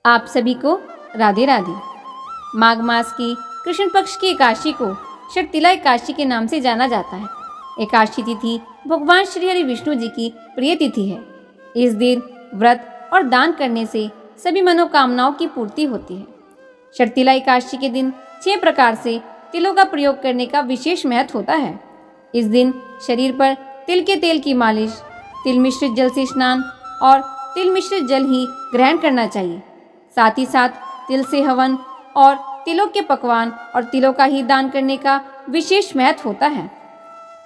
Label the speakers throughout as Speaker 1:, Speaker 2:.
Speaker 1: आप सभी को राधे राधे। माघ मास की कृष्ण पक्ष की एकादशी को शर्तिला एकादशी के नाम से जाना जाता है। एकादशी तिथि भगवान श्री हरि विष्णु जी की प्रिय तिथि है। इस दिन व्रत और दान करने से सभी मनोकामनाओं की पूर्ति होती है। शर्तिला एकादशी के दिन 6 प्रकार से तिलों का प्रयोग करने का विशेष महत्व होता है। इस दिन शरीर पर तिल के तेल की मालिश, तिल मिश्रित जल से स्नान और तिल मिश्रित जल ही ग्रहण करना चाहिए। साथ ही साथ तिल से हवन और तिलों के पकवान और तिलों का ही दान करने का विशेष महत्व होता है।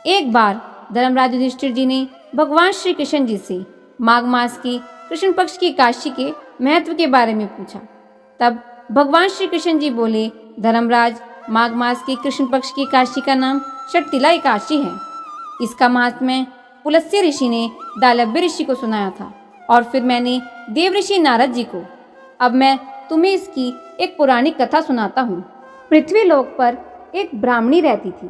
Speaker 1: एक बार धर्मराज युधिष्ठिर जी ने भगवान श्री कृष्ण जी से माघ मास की कृष्ण पक्ष की एकादशी के महत्व के बारे में पूछा। तब भगवान श्री कृष्ण जी बोले, धर्मराज, माघ मास की कृष्ण पक्ष की एकादशी का नाम शर्तिला एकादशी है। इसका महात्म्य पुलस्त्य ऋषि ने दालव्य ऋषि को सुनाया था और फिर मैंने देव ऋषि नारद जी को। अब मैं तुम्हें इसकी एक पौराणिक कथा सुनाता हूँ। पृथ्वी लोक पर एक ब्राह्मणी रहती थी।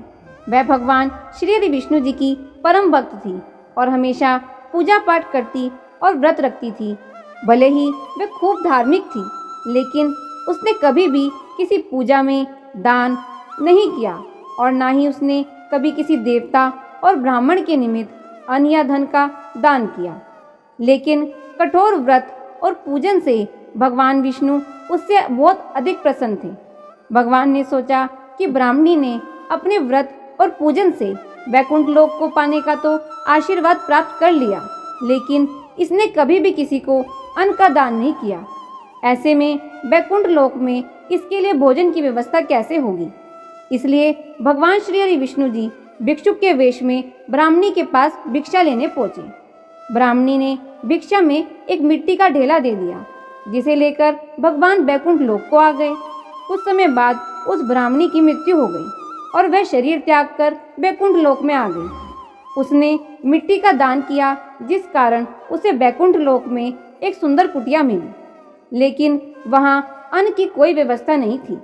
Speaker 1: वह भगवान श्री हरि विष्णु जी की परम भक्त थी और हमेशा पूजा पाठ करती और व्रत रखती थी। भले ही वह खूब धार्मिक थी, लेकिन उसने कभी भी किसी पूजा में दान नहीं किया और ना ही उसने कभी किसी देवता और ब्राह्मण के निमित्त अन्न या धन का दान किया। लेकिन कठोर व्रत और पूजन से भगवान विष्णु उससे बहुत अधिक प्रसन्न थे। भगवान ने सोचा कि ब्राह्मणी ने अपने व्रत और पूजन से वैकुंठ लोक को पाने का तो आशीर्वाद प्राप्त कर लिया, लेकिन इसने कभी भी किसी को अन्न का दान नहीं किया। ऐसे में वैकुंठ लोक में इसके लिए भोजन की व्यवस्था कैसे होगी? इसलिए भगवान श्री हरि विष्णु जी भिक्षुक के वेश में ब्राह्मणी के पास भिक्षा लेने पहुंचे। ब्राह्मणी ने भिक्षा में एक मिट्टी का ढेला दे दिया, जिसे लेकर भगवान वैकुंठ लोक को आ गए। कुछ समय बाद उस ब्राह्मणी की मृत्यु हो गई और वह शरीर त्याग कर वैकुंठ लोक में आ गई। उसने मिट्टी का दान किया, जिस कारण उसे वैकुंठ लोक में एक सुंदर कुटिया मिली, लेकिन वहां अन्न की कोई व्यवस्था नहीं थी।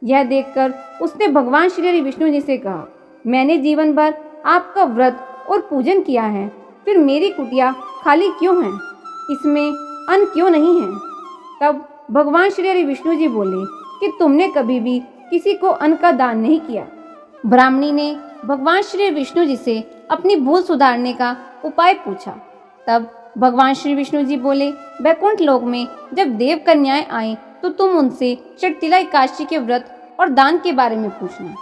Speaker 1: यह देखकर उसने भगवान श्री हरि विष्णु जी से कहा, मैंने जीवन भर आपका व्रत और पूजन किया है, फिर मेरी कुटिया खाली क्यों है? इसमें अन्न क्यों नहीं है? तब भगवान श्री हरि विष्णु जी बोले कि तुमने कभी भी किसी को अन्न का दान नहीं किया। ब्राह्मणी ने भगवान श्री विष्णु जी से अपनी भूल सुधारने का उपाय पूछा। तब भगवान श्री विष्णु जी बोले, वैकुंठ लोक में जब देव कन्याएं आए तो तुम उनसे शर्तिला एकादशी के व्रत और दान के बारे में पूछना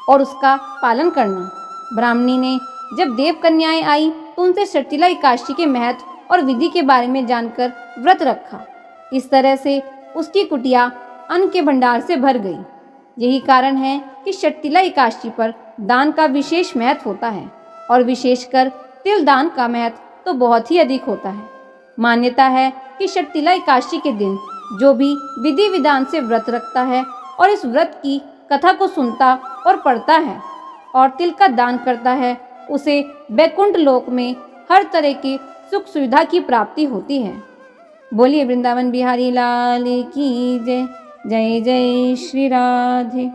Speaker 1: और उसका पालन करना। ब्राह्मणी ने जब देव कन्याएं आई तो उनसे शर्तिला एकादशी के महत्व और विधि के बारे में जानकर व्रत रखा। इस तरह से उसकी कुटिया अन्न के भंडार से भर गई। यही कारण है कि शर्तिला एकादशी पर दान का विशेष महत्व होता है और विशेषकर तिल दान का महत्व तो बहुत ही अधिक होता है। मान्यता है कि शर्तिला एकादशी के दिन जो भी विधि विधान से व्रत रखता है और इस व्रत की कथा को सुनता और पढ़ता है और तिल का दान करता है, उसे वैकुंठ लोक में हर तरह की सुख सुविधा की प्राप्ति होती है। बोलिए वृंदावन बिहारी लाल की जय। जय जय श्री राधे।